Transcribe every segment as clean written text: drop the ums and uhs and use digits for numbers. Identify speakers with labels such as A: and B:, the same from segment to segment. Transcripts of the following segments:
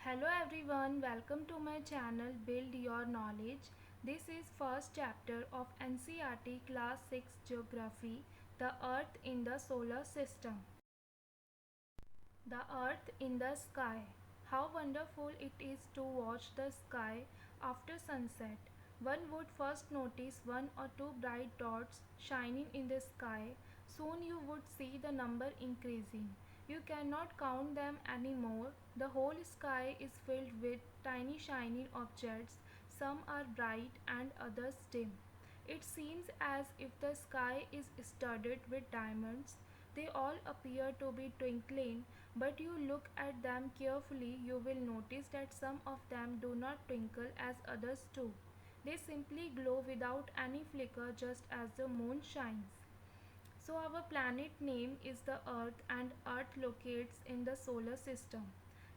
A: Hello everyone, welcome to my channel Build Your Knowledge. This is first chapter of NCERT Class 6 Geography, the Earth in the Solar System. The Earth in the Sky. How wonderful it is to watch the sky after sunset. One would first notice one or two bright dots shining in the sky. Soon you would see the number increasing. You cannot count them anymore. The whole sky is filled with tiny shining objects. Some are bright and others dim. It seems as if the sky is studded with diamonds. They all appear to be twinkling, but you look at them carefully, you will notice that some of them do not twinkle as others do. They simply glow without any flicker, just as the moon shines. So our planet name is the Earth, and Earth locates in the solar system.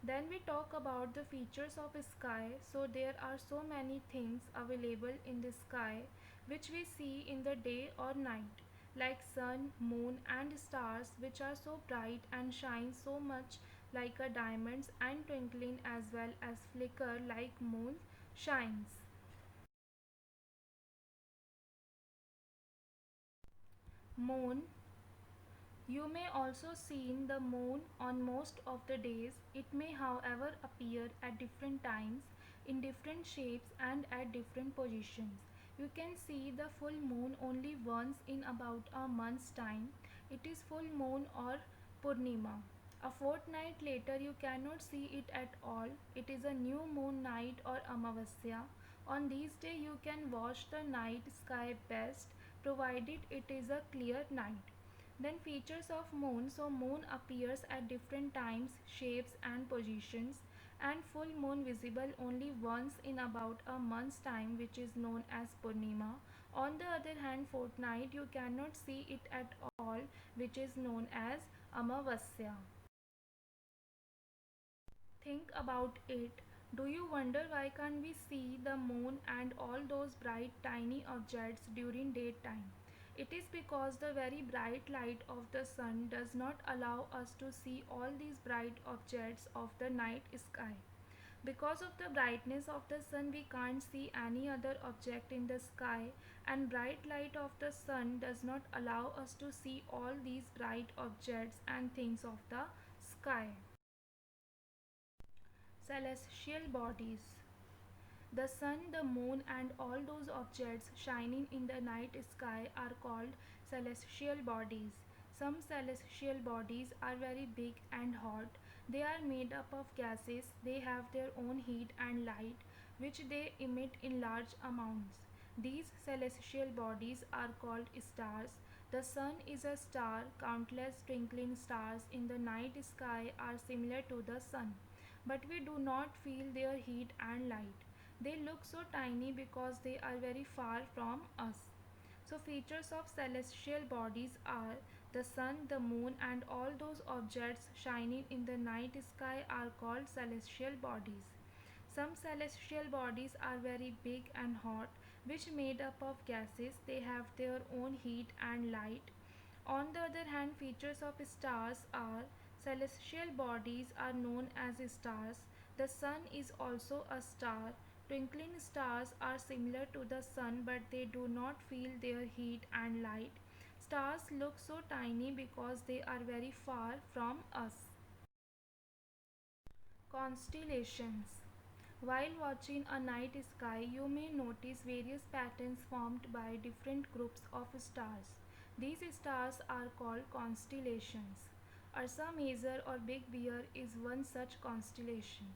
A: Then we talk about the features of sky. So there are so many things available in the sky which we see in the day or night, like sun, moon and stars, which are so bright and shine so much like a diamonds and twinkling as well as flicker like moon shines. Moon. You may also see the moon on most of the days. It may however appear at different times, in different shapes and at different positions. You can see the full moon only once in about a month's time. It is full moon or Purnima. A fortnight later you cannot see it at all. It is a new moon night or Amavasya. On these days you can watch the night sky best, provided it is a clear night. Then features of moon. So moon appears at different times, shapes and positions, and full moon visible only once in about a month's time, which is known as Purnima. On the other hand, fortnight you cannot see it at all, which is known as Amavasya. Think about it. Do you wonder why can't we see the moon and all those bright tiny objects during daytime? It is because the very bright light of the sun does not allow us to see all these bright objects of the night sky. Because of the brightness of the sun, we can't see any other object in the sky, and bright light of the sun does not allow us to see all these bright objects and things of the sky. Celestial bodies. The sun, the moon, and all those objects shining in the night sky are called celestial bodies. Some celestial bodies are very big and hot. They are made up of gases. They have their own heat and light, which they emit in large amounts. These celestial bodies are called stars. The sun is a star. Countless twinkling stars in the night sky are similar to the sun, but we do not feel their heat and light. They look so tiny because they are very far from us. So features of celestial bodies are the sun, the moon, and all those objects shining in the night sky are called celestial bodies. Some celestial bodies are very big and hot, which made up of gases. They have their own heat and light. On the other hand, features of stars are celestial bodies are known as stars. The sun is also a star. Twinkling stars are similar to the sun, but they do not feel their heat and light. Stars look so tiny because they are very far from us. Constellations. While watching a night sky, you may notice various patterns formed by different groups of stars. These stars are called constellations. Ursa Major or Big Bear is one such constellation.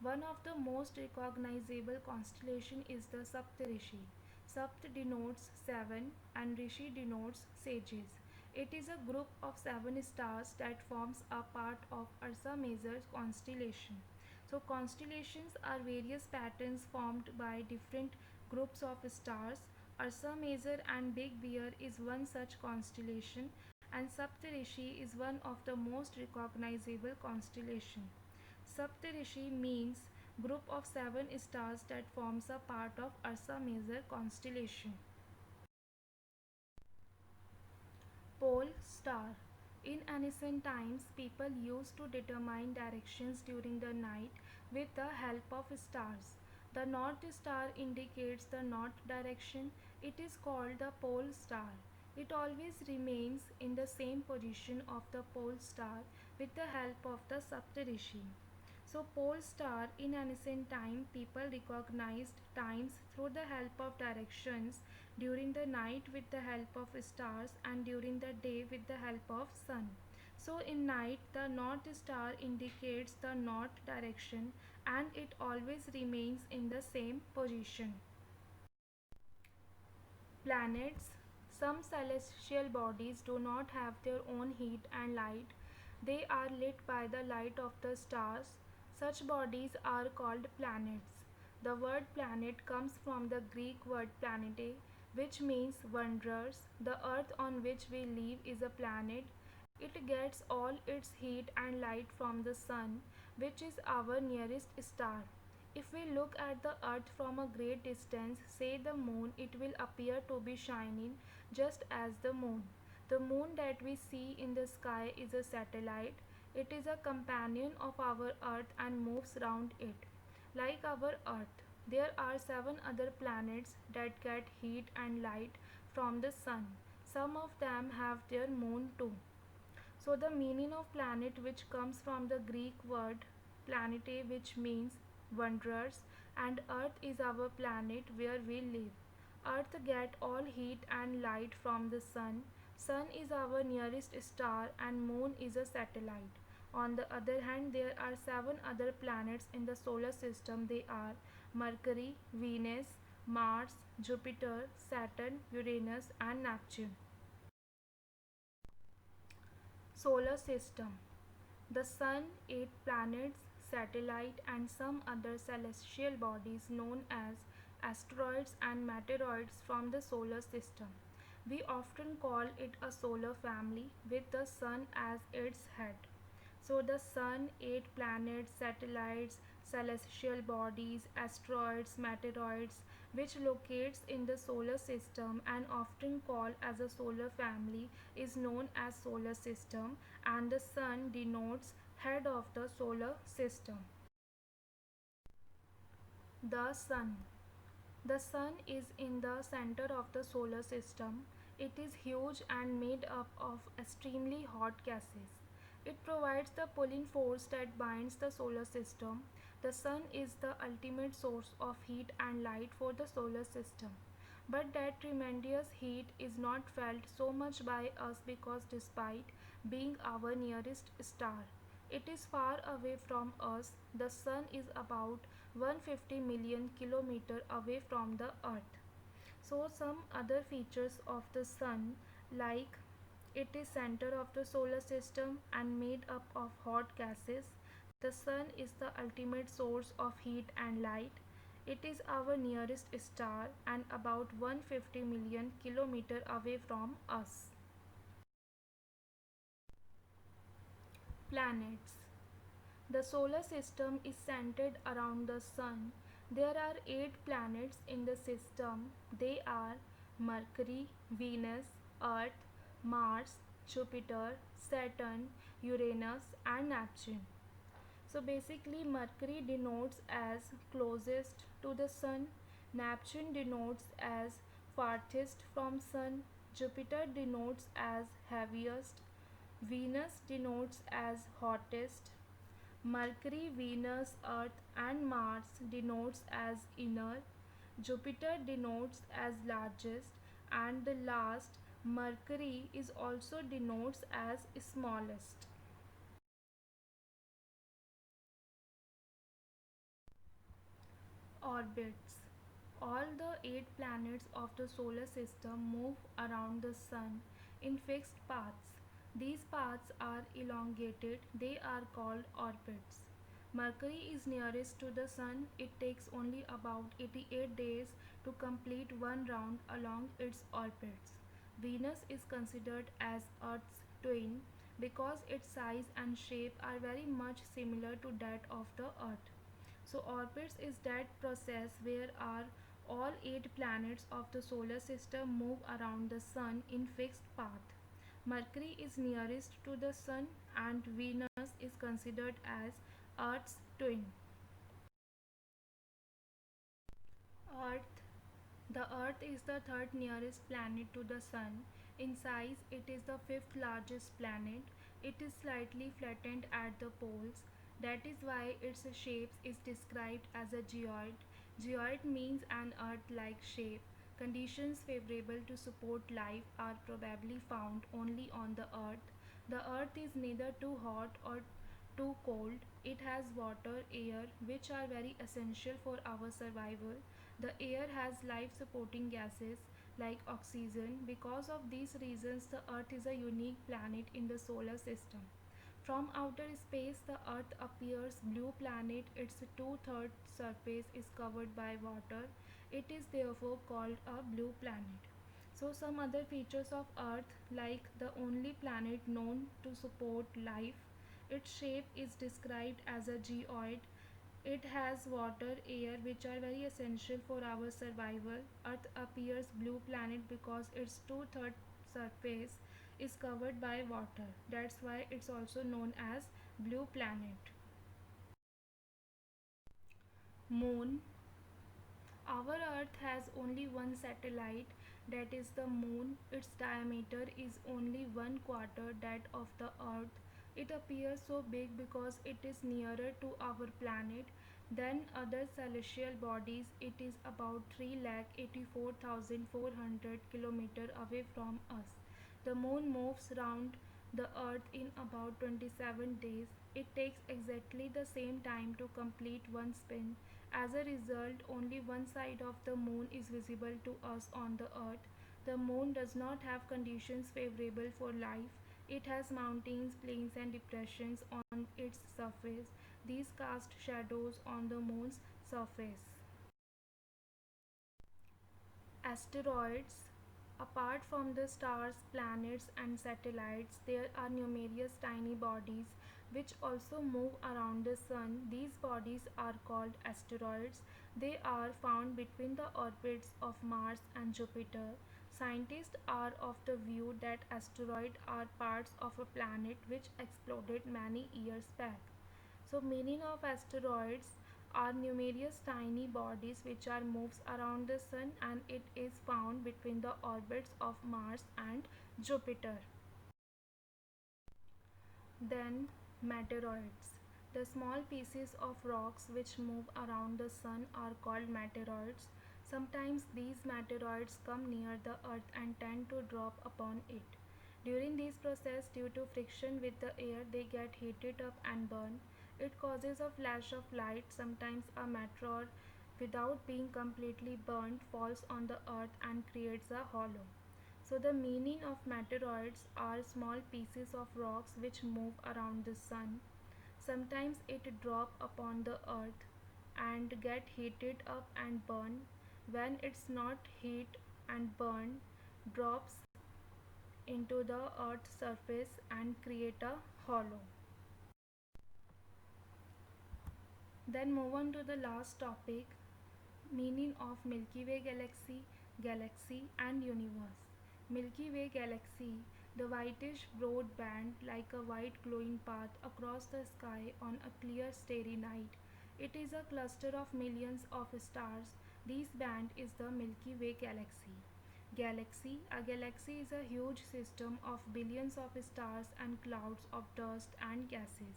A: One of the most recognizable constellation is the Saptarishi. Sapt denotes seven and Rishi denotes sages. It is a group of seven stars that forms a part of Ursa Major constellation. So constellations are various patterns formed by different groups of stars. Ursa Major and Big Bear is one such constellation, and Saptarishi is one of the most recognizable constellation. Saptarishi means group of seven stars that forms a part of Ursa Major constellation. Pole star. In ancient times, people used to determine directions during the night with the help of stars. The North Star indicates the north direction. It is called the pole star. It always remains in the same position of the pole star with the help of the Saptarishi. So, pole star in ancient time, people recognized times through the help of directions, during the night with the help of stars, and during the day with the help of sun. So, in night, the north star indicates the north direction and it always remains in the same position. Planets. Some celestial bodies do not have their own heat and light. They are lit by the light of the stars. Such bodies are called planets. The word planet comes from the Greek word planete, which means wanderers. The earth on which we live is a planet. It gets all its heat and light from the sun, which is our nearest star. If we look at the earth from a great distance, say the moon, it will appear to be shining just as the moon. The moon that we see in the sky is a satellite. It is a companion of our earth and moves round it. Like our earth, there are 7 other planets that get heat and light from the sun. Some of them have their moon too. So the meaning of planet, which comes from the Greek word planete, which means wanderers, and earth is our planet where we live. Earth get all heat and light from the sun. Sun is our nearest star and moon is a satellite. On the other hand, there are 7 other planets in the solar system. They are Mercury, Venus, Mars, Jupiter, Saturn, Uranus, and Neptune. Solar System. The Sun, 8 planets, satellite, and some other celestial bodies known as asteroids and meteoroids from the solar system. We often call it a solar family with the Sun as its head. So, the Sun, 8 planets, satellites, celestial bodies, asteroids, meteoroids, which locates in the solar system and often called as a solar family, is known as solar system, and the Sun denotes head of the solar system. The Sun. The Sun is in the center of the solar system. It is huge and made up of extremely hot gases. It provides the pulling force that binds the solar system. The Sun is the ultimate source of heat and light for the solar system. But that tremendous heat is not felt so much by us because, despite being our nearest star, it is far away from us. The Sun is about 150 million kilometers away from the Earth. So some other features of the Sun, like it is center of the solar system and made up of hot gases. The Sun is the ultimate source of heat and light. It is our nearest star and about 150 million kilometers away from us. Planets. The solar system is centered around the Sun. There are 8 planets in the system. They are Mercury, Venus, Earth, Mars, Jupiter, Saturn, Uranus, and Neptune. So basically, Mercury denotes as closest to the Sun, Neptune denotes as farthest from Sun, Jupiter denotes as heaviest, Venus denotes as hottest, Mercury, Venus, Earth, and Mars denotes as inner, Jupiter denotes as largest, and the last, Mercury, is also denotes as smallest. Orbits. All the 8 planets of the solar system move around the Sun in fixed paths. These paths are elongated, they are called orbits. Mercury is nearest to the Sun. It takes only about 88 days to complete one round along its orbits. Venus is considered as Earth's twin because its size and shape are very much similar to that of the Earth. So orbits is that process where are all 8 planets of the solar system move around the Sun in fixed path. Mercury is nearest to the Sun, and Venus is considered as Earth's twin. Earth. The Earth is the third nearest planet to the Sun. In size, it is the fifth largest planet. It is slightly flattened at the poles. That is why its shape is described as a geoid. Geoid means an Earth-like shape. Conditions favorable to support life are probably found only on the Earth. The Earth is neither too hot or too cold. It has water, air, which are very essential for our survival. The air has life supporting gases like oxygen. Because of these reasons, the Earth is a unique planet in the solar system. From outer space, the Earth appears blue planet. Its two-thirds surface is covered by water. It is therefore called a blue planet. So some other features of Earth, like the only planet known to support life, its shape is described as a geoid. It has water, air, which are very essential for our survival. Earth appears blue planet because its two-thirds surface is covered by water. That's why it's also known as blue planet. Moon. Our Earth has only one satellite, that is the Moon. Its diameter is only one quarter that of the Earth. It appears so big because it is nearer to our planet than other celestial bodies. It is about 3,84,400 km away from us. The Moon moves round the Earth in about 27 days. It takes exactly the same time to complete one spin. As a result, only one side of the Moon is visible to us on the Earth. The Moon does not have conditions favorable for life. It has mountains, plains, and depressions on its surface. These cast shadows on the Moon's surface. Asteroids. Apart from the stars, planets, and satellites, there are numerous tiny bodies which also move around the Sun. These bodies are called asteroids. They are found between the orbits of Mars and Jupiter. Scientists are of the view that asteroids are parts of a planet which exploded many years back. So meaning of asteroids are numerous tiny bodies which are moves around the Sun, and it is found between the orbits of Mars and Jupiter. Then meteoroids. The small pieces of rocks which move around the Sun are called meteoroids. Sometimes these meteoroids come near the Earth and tend to drop upon it. During this process, due to friction with the air, they get heated up and burn. It causes a flash of light. Sometimes a meteor, without being completely burned, falls on the Earth and creates a hollow. So the meaning of meteoroids are small pieces of rocks which move around the Sun. Sometimes it drop upon the Earth and get heated up and burn. When it's not heat and burn, drops into the Earth's surface and create a hollow. Then move on to the last topic, meaning of Milky Way galaxy, galaxy and universe. Milky Way galaxy, the whitish broad band like a white glowing path across the sky on a clear starry night. It is a cluster of millions of stars. This band is the Milky Way galaxy. Galaxy. A galaxy is a huge system of billions of stars and clouds of dust and gases.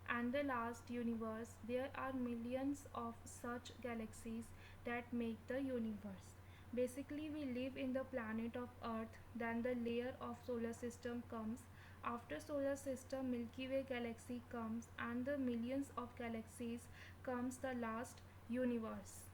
A: And the last, universe. There are millions of such galaxies that make the universe. Basically, we live in the planet of Earth, then the layer of solar system comes. After solar system, Milky Way galaxy comes, and the millions of galaxies comes the last, universe.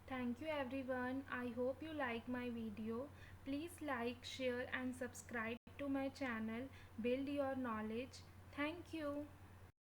A: Thank you everyone. I hope you like my video. Please like, share and subscribe to my channel. Build your knowledge. Thank you.